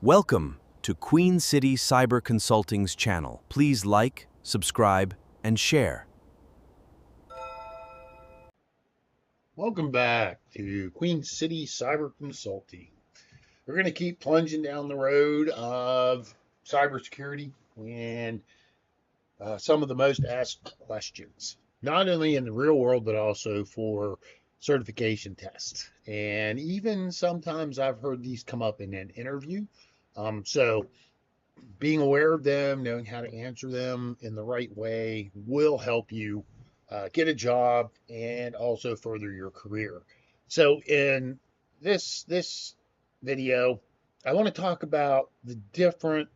Welcome to Queen City Cyber Consulting's channel. Please like, subscribe, and share. Welcome back to Queen City Cyber Consulting. We're going to keep plunging down the road of cybersecurity and some of the most asked questions, not only in the real world, but also for certification tests. And even sometimes I've heard these come up in an interview. So being aware of them, knowing how to answer them in the right way will help you get a job and also further your career. So in this video, I want to talk about the different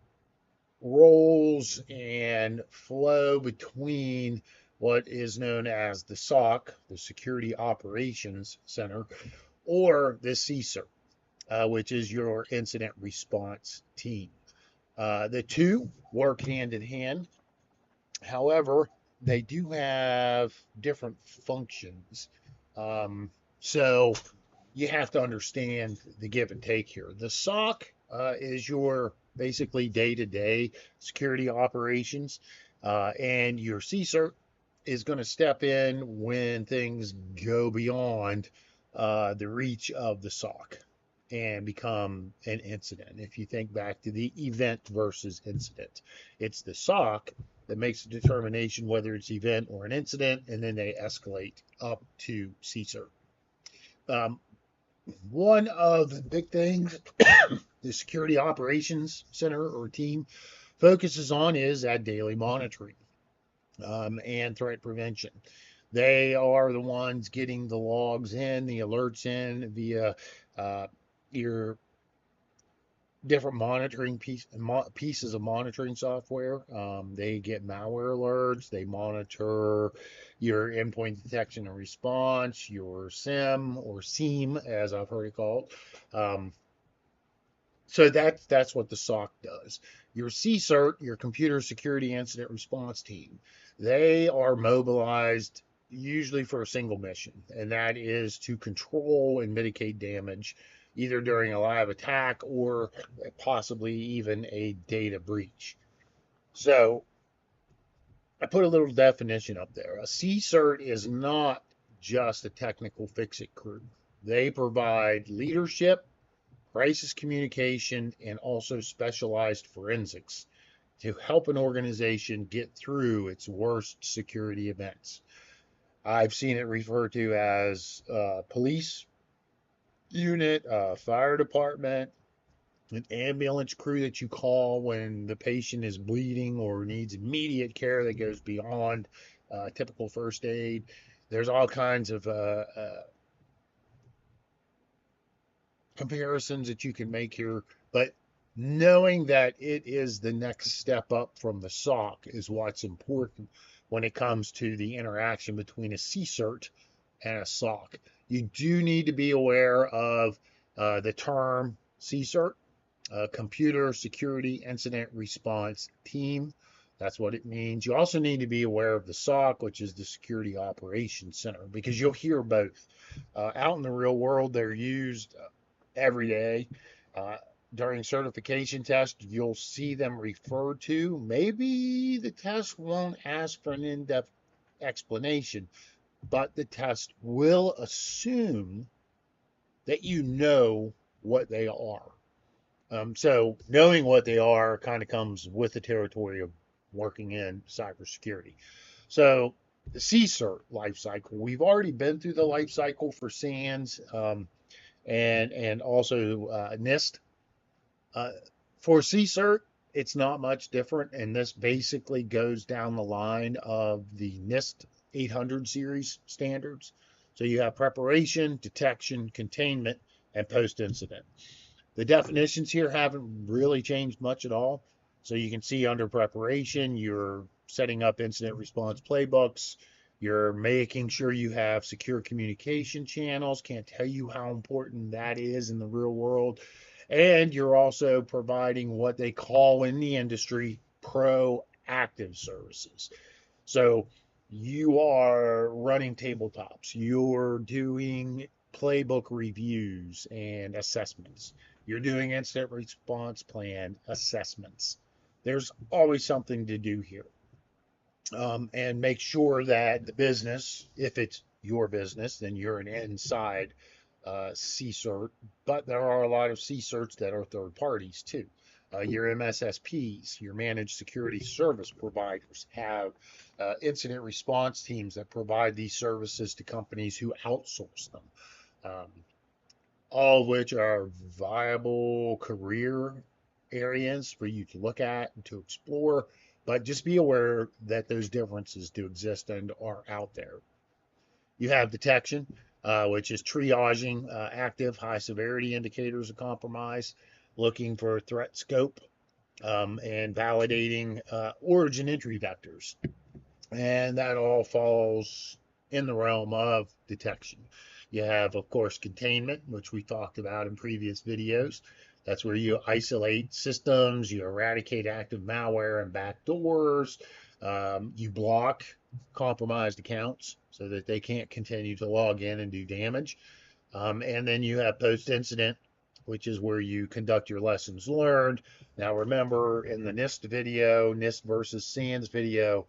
roles and flow between what is known as the SOC, the Security Operations Center, or the CSIRT, which is your incident response team. The two work hand in hand. However, they do have different functions. So you have to understand the give and take here. The SOC is your basically day-to-day security operations, and your CSIRT is going to step in when things go beyond the reach of the SOC and become an incident. If you think back to the event versus incident, it's the SOC that makes the determination whether it's event or an incident, and then they escalate up to CSIRT. One of the big things the Security Operations Center or team focuses on is that daily monitoring and threat prevention. They are the ones getting the logs in, the alerts in via your different monitoring pieces of monitoring software. They get malware alerts. They monitor your endpoint detection and response, your SIM or SIEM, as I've heard it called. So that's what the SOC does. Your CSIRT, your Computer Security Incident Response Team, they are mobilized usually for a single mission, and that is to control and mitigate damage either during a live attack or possibly even a data breach. So I put a little definition up there. A CSIRT is not just a technical fix-it crew. They provide leadership, crisis communication, and also specialized forensics to help an organization get through its worst security events. I've seen it referred to as police unit, fire department, an ambulance crew that you call when the patient is bleeding or needs immediate care that goes beyond typical first aid. There's all kinds of comparisons that you can make here, but knowing that it is the next step up from the SOC is what's important when it comes to the interaction between a CSIRT and a SOC. You do need to be aware of the term CSIRT, Computer Security Incident Response Team. That's what it means. You also need to be aware of the SOC, which is the Security Operations Center, because you'll hear both. Out in the real world, they're used every day. During certification tests, you'll see them referred to. Maybe the test won't ask for an in-depth explanation, but the test will assume that you know what they are. So knowing what they are kind of comes with the territory of working in cybersecurity. So the CSIRT life cycle, we've already been through the life cycle for SANS and also NIST. For CSIRT, it's not much different, and this basically goes down the line of the NIST 800 series standards. So you have preparation, detection, containment, and post-incident. The definitions here haven't really changed much at all. So you can see under preparation, you're setting up incident response playbooks. You're making sure you have secure communication channels. Can't tell you how important that is in the real world. And you're also providing what they call in the industry proactive services. So you are running tabletops. You're doing playbook reviews and assessments. You're doing incident response plan assessments. There's always something to do here. And make sure that the business, if it's your business, then you're an inside CSIRT, but there are a lot of CSIRTs that are third parties too. Your MSSPs, your managed security service providers, have incident response teams that provide these services to companies who outsource them, um, all of which are viable career areas for you to look at and to explore. But just be aware that those differences do exist and are out there. You have detection, which is triaging active high severity indicators of compromise, looking for threat scope, and validating origin entry vectors. And that all falls in the realm of detection. You have, of course, containment, which we talked about in previous videos. That's where you isolate systems, you eradicate active malware and backdoors, you block compromised accounts so that they can't continue to log in and do damage. And then you have post-incident, which is where you conduct your lessons learned. Now remember, in the NIST video, NIST versus SANS video,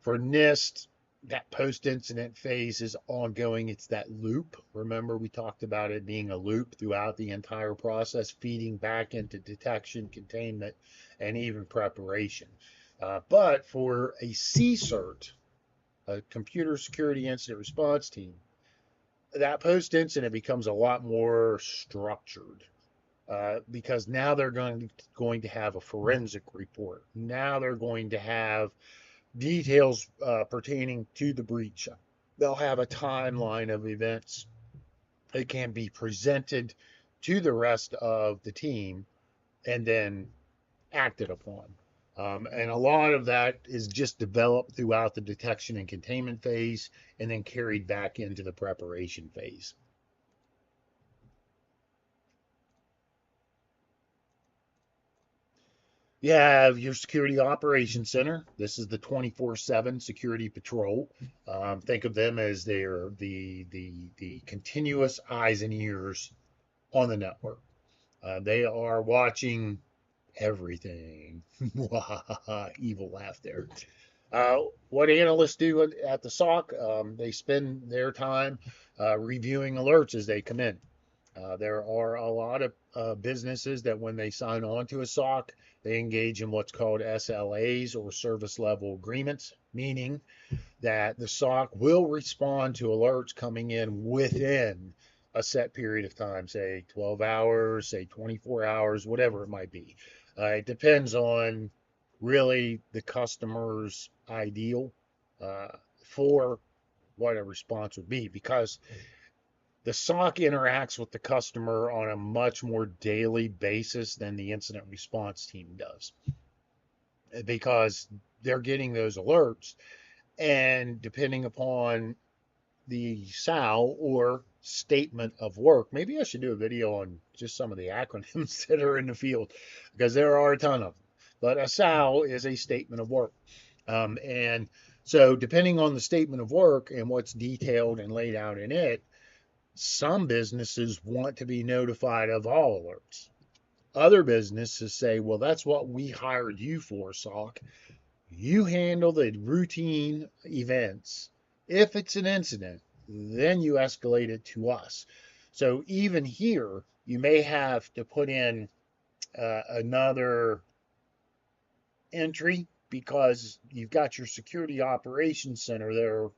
for NIST, that post-incident phase is ongoing. It's that loop. Remember, we talked about it being a loop throughout the entire process, feeding back into detection, containment, and even preparation. But for a CSIRT, a computer security incident response team, that post-incident becomes a lot more structured. Because now they're going to have a forensic report. Now they're going to have details pertaining to the breach. They'll have a timeline of events that can be presented to the rest of the team and then acted upon. And a lot of that is just developed throughout the detection and containment phase and then carried back into the preparation phase. You have your security operations center. This is the 24/7 security patrol. Think of them as they're the continuous eyes and ears on the network. They are watching everything. Evil laugh there. What analysts do at the SOC, they spend their time reviewing alerts as they come in. There are a lot of businesses that when they sign on to a SOC, they engage in what's called SLAs or service level agreements, meaning that the SOC will respond to alerts coming in within a set period of time, say 12 hours, say 24 hours, whatever it might be. It depends on really the customer's ideal for what a response would be, because the SOC interacts with the customer on a much more daily basis than the incident response team does, because they're getting those alerts, and depending upon the SAL or statement of work, maybe I should do a video on just some of the acronyms that are in the field, because there are a ton of them. But a SAL is a statement of work. And so depending on the statement of work and what's detailed and laid out in it, some businesses want to be notified of all alerts. Other businesses say, well, that's what we hired you for, SOC. You handle the routine events. If it's an incident, then you escalate it to us. So even here, you may have to put in another entry, because you've got your security operations center there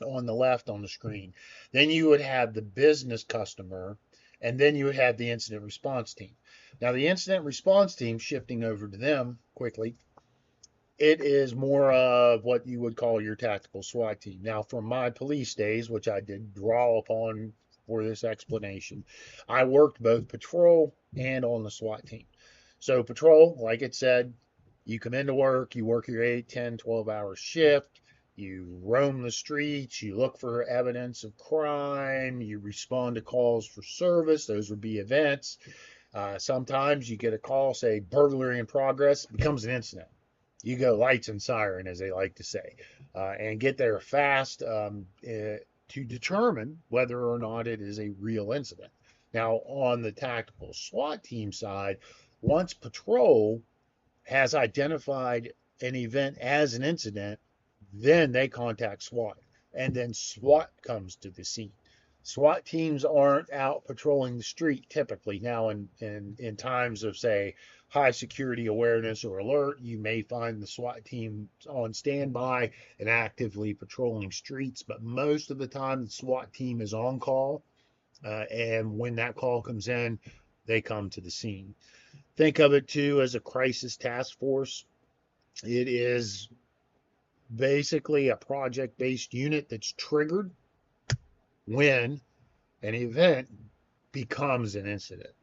on the left on the screen. Then you would have the business customer, and then you would have the incident response team. Now, the incident response team, shifting over to them quickly, it is more of what you would call your tactical SWAT team. Now, from my police days, which I did draw upon for this explanation, I worked both patrol and on the SWAT team. So patrol, like it said, you come into work, you work your 8, 10, 12-hour shift, you roam the streets, you look for evidence of crime, you respond to calls for service. Those would be events. Sometimes you get a call, say burglary in progress, becomes an incident. You go lights and siren, as they like to say, and get there fast to determine whether or not it is a real incident. Now, on the tactical SWAT team side, once patrol has identified an event as an incident, then they contact SWAT, and then SWAT comes to the scene. SWAT teams aren't out patrolling the street typically. Now, in times of, say, high security awareness or alert, you may find the SWAT team on standby and actively patrolling streets, but most of the time, the SWAT team is on call, and when that call comes in, they come to the scene. Think of it too as a crisis task force. It is basically a project based unit that's triggered when an event becomes an incident.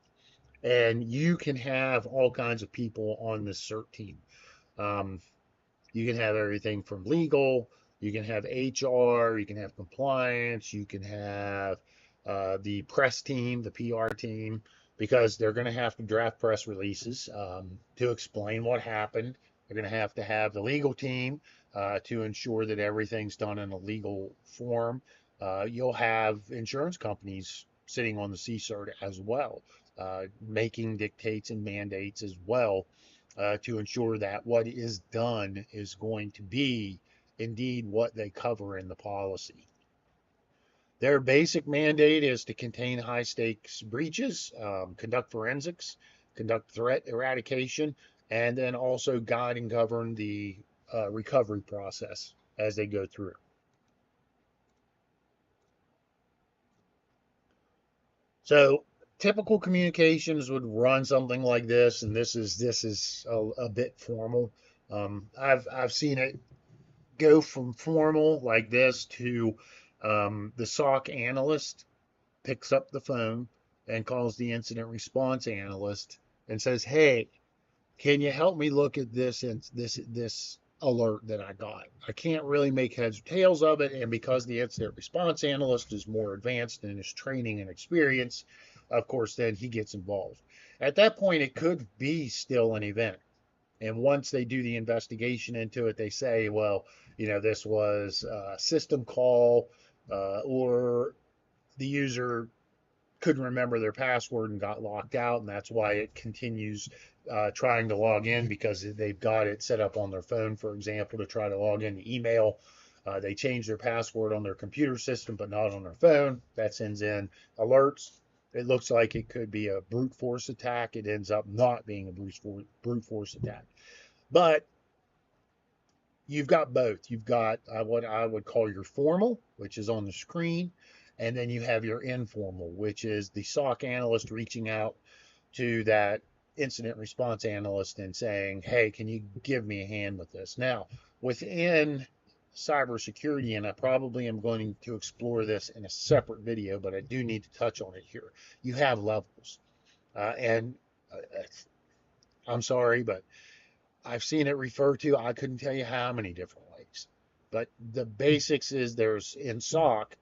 And you can have all kinds of people on this CERT team. Um, you can have everything from legal, you can have HR, you can have compliance, you can have the press team, the PR team, because they're going to have to draft press releases to explain what happened. They're going to have the legal team to ensure that everything's done in a legal form. You'll have insurance companies sitting on the CSIRT as well, making dictates and mandates as well to ensure that what is done is going to be indeed what they cover in the policy. Their basic mandate is to contain high stakes breaches, conduct forensics, conduct threat eradication, and then also guide and govern the recovery process as they go through. So typical communications would run something like this, and this is a bit formal. I've seen it go from formal like this to the SOC analyst picks up the phone and calls the incident response analyst and says, "Hey, can you help me look at this alert that I got? I can't really make heads or tails of it, and because the incident response analyst is more advanced in his training and experience, of course, then he gets involved. At that point, it could be still an event. And once they do the investigation into it, they say, well, this was a system call, or the user couldn't remember their password and got locked out, and that's why it continues trying to log in, because they've got it set up on their phone, for example, to try to log into email. They change their password on their computer system, but not on their phone. That sends in alerts. It looks like it could be a brute force attack. It ends up not being a brute force attack. But you've got both. You've got what I would call your formal, which is on the screen, and then you have your informal, which is the SOC analyst reaching out to that incident response analyst and saying, hey, can you give me a hand with this? Now, within cybersecurity, and I probably am going to explore this in a separate video, but I do need to touch on it here. You have levels. And I'm sorry, but I've seen it referred to, I couldn't tell you how many different ways. But the basics is there's in SOC,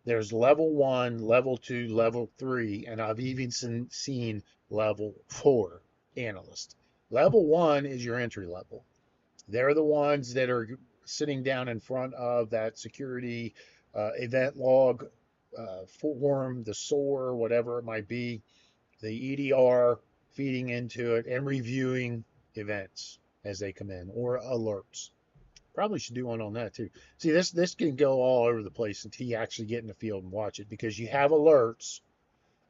there's level 1, level 2, level 3, and I've even seen level 4 analyst. Level 1 is your entry level. They're the ones that are sitting down in front of that security event log form, the SOAR, whatever it might be, the EDR, feeding into it and reviewing events as they come in, or alerts. Probably should do one on that too. See, this can go all over the place until you actually get in the field and watch it, because you have alerts,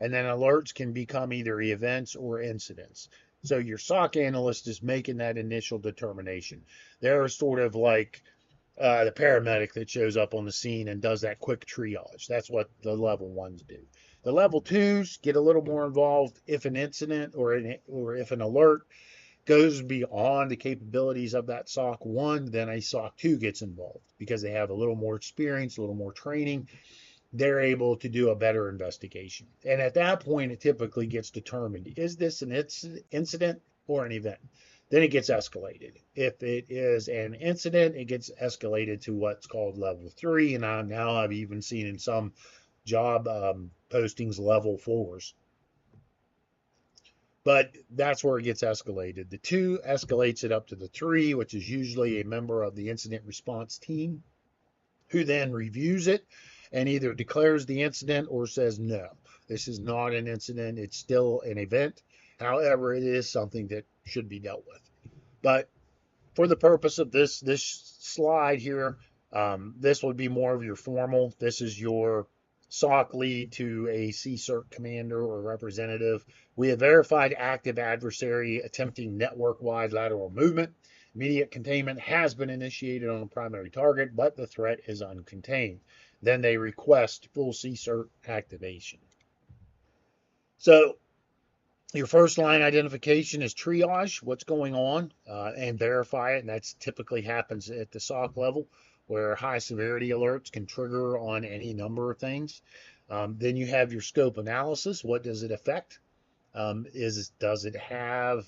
and then alerts can become either events or incidents. So your SOC analyst is making that initial determination. They're sort of like the paramedic that shows up on the scene and does that quick triage. That's what the level 1s do. The level 2s get a little more involved if an incident or if an alert goes beyond the capabilities of that SOC 1, then a SOC 2 gets involved because they have a little more experience, a little more training. They're able to do a better investigation. And at that point, it typically gets determined, is this an incident or an event? Then it gets escalated. If it is an incident, it gets escalated to what's called level 3. And now I've even seen in some job postings level 4s. But that's where it gets escalated. The 2 escalates it up to the 3, which is usually a member of the incident response team, who then reviews it and either declares the incident or says no. This is not an incident. It's still an event. However, it is something that should be dealt with. But for the purpose of this slide here, this would be more of your formal. This is your SOC lead to a CSIRT commander or representative. We have verified active adversary attempting network-wide lateral movement. Immediate containment has been initiated on a primary target, but the threat is uncontained. Then they request full CSIRT activation. So your first line identification is triage what's going on and verify it. And that's typically happens at the SOC level where high severity alerts can trigger on any number of things. Then you have your scope analysis. What does it affect? Does it have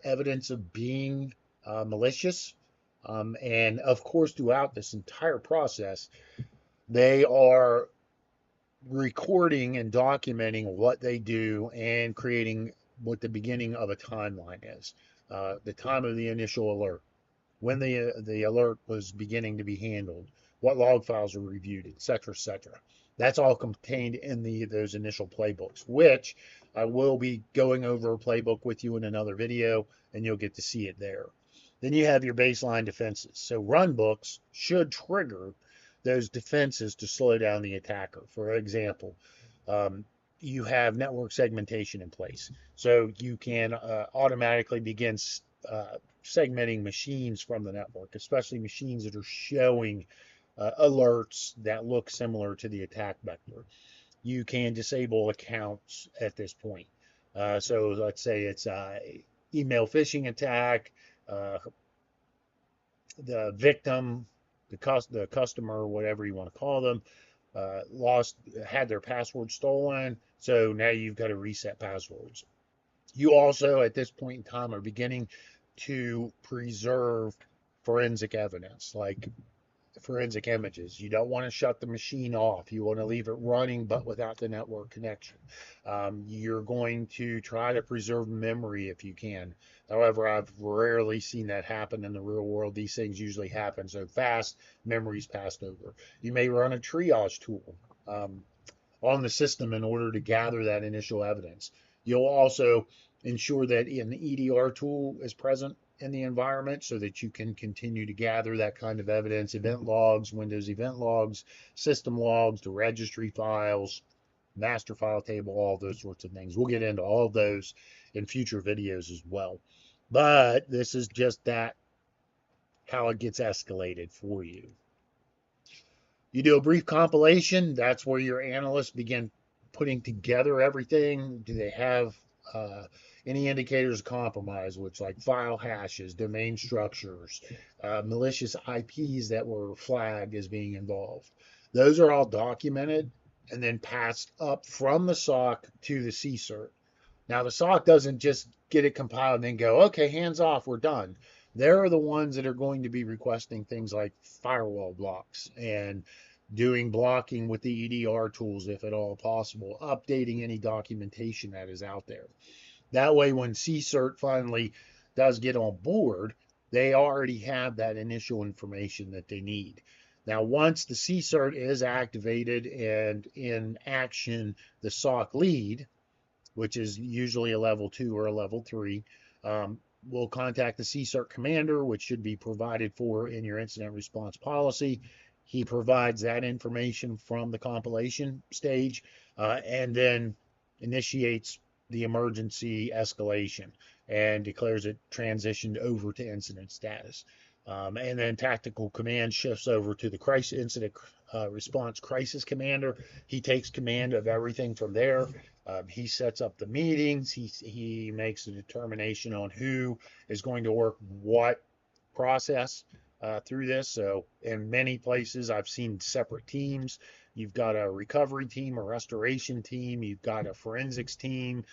evidence of being malicious? And of course, throughout this entire process, they are recording and documenting what they do and creating what the beginning of a timeline is. The time of the initial alert, when the alert was beginning to be handled, what log files are reviewed, etc., etc. That's all contained in those initial playbooks, which I will be going over a playbook with you in another video, and you'll get to see it there. Then you have your baseline defenses. So run books should trigger those defenses to slow down the attacker. For example, you have network segmentation in place. So you can automatically begin segmenting machines from the network, especially machines that are showing alerts that look similar to the attack vector. You can disable accounts at this point. So let's say it's an email phishing attack, the victim, the customer, whatever you want to call them, had their password stolen. So now you've got to reset passwords. You also, at this point in time, are beginning to preserve forensic evidence, like forensic images. You don't want to shut the machine off. You want to leave it running, but without the network connection. You're going to try to preserve memory if you can. However, I've rarely seen that happen in the real world. These things usually happen so fast, memory's passed over. You may run a triage tool on the system in order to gather that initial evidence. You'll also ensure that an EDR tool is present in the environment so that you can continue to gather that kind of evidence, event logs, Windows event logs, system logs, the registry files, master file table, all those sorts of things. We'll get into all of those in future videos as well. But this is just how it gets escalated for you. You do a brief compilation. That's where your analysts begin putting together everything. Do they have any indicators of compromise, which like file hashes, domain structures, malicious IPs that were flagged as being involved? Those are all documented and then passed up from the SOC to the CSIRT. Now, the SOC doesn't just get it compiled and then go, okay, hands off, we're done. They're the ones that are going to be requesting things like firewall blocks and doing blocking with the EDR tools, if at all possible, updating any documentation that is out there. That way, when CSIRT finally does get on board, they already have that initial information that they need. Now, once the CSIRT is activated and in action, the SOC lead, which is usually a level 2 or a level 3, will contact the CSIRT commander, which should be provided for in your incident response policy. He provides that information from the compilation stage and then initiates the emergency escalation and declares it transitioned over to incident status. And then tactical command shifts over to the incident response crisis commander. He takes command of everything from there. He sets up the meetings. He makes a determination on who is going to work what process through this. So in many places, I've seen separate teams. You've got a recovery team, a restoration team. You've got a forensics team.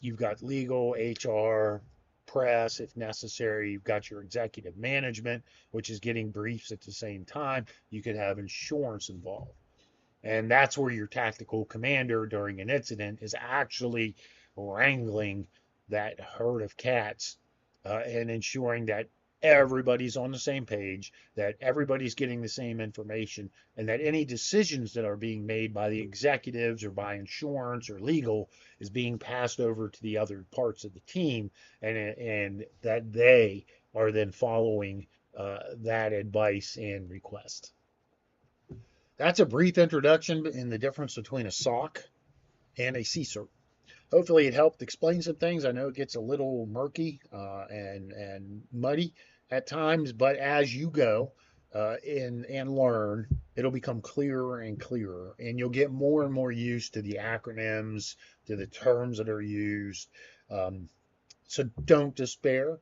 You've got legal, HR, press if necessary. You've got your executive management, which is getting briefs at the same time. You could have insurance involved. And that's where your tactical commander during an incident is actually wrangling that herd of cats and ensuring that everybody's on the same page, that everybody's getting the same information, and that any decisions that are being made by the executives or by insurance or legal is being passed over to the other parts of the team, and that they are then following that advice and request. That's a brief introduction in the difference between a SOC and a CSIRT. Hopefully it helped explain some things. I know it gets a little murky and muddy at times, but as you go and learn, it'll become clearer and clearer, and you'll get more and more used to the acronyms, to the terms that are used. So don't despair.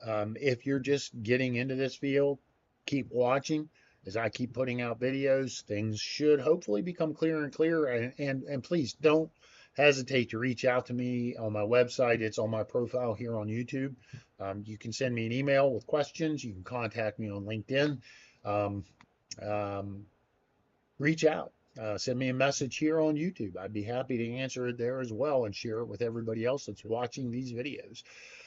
If you're just getting into this field, keep watching. As I keep putting out videos, things should hopefully become clearer and clearer. And please don't hesitate to reach out to me on my website. It's on my profile here on YouTube. You can send me an email with questions. You can contact me on LinkedIn. Reach out. Send me a message here on YouTube. I'd be happy to answer it there as well and share it with everybody else that's watching these videos.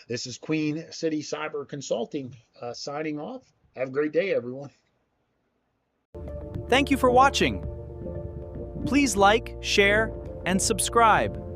This is Queen City Cyber Consulting signing off. Have a great day, everyone. Thank you for watching. Please like, share, and subscribe.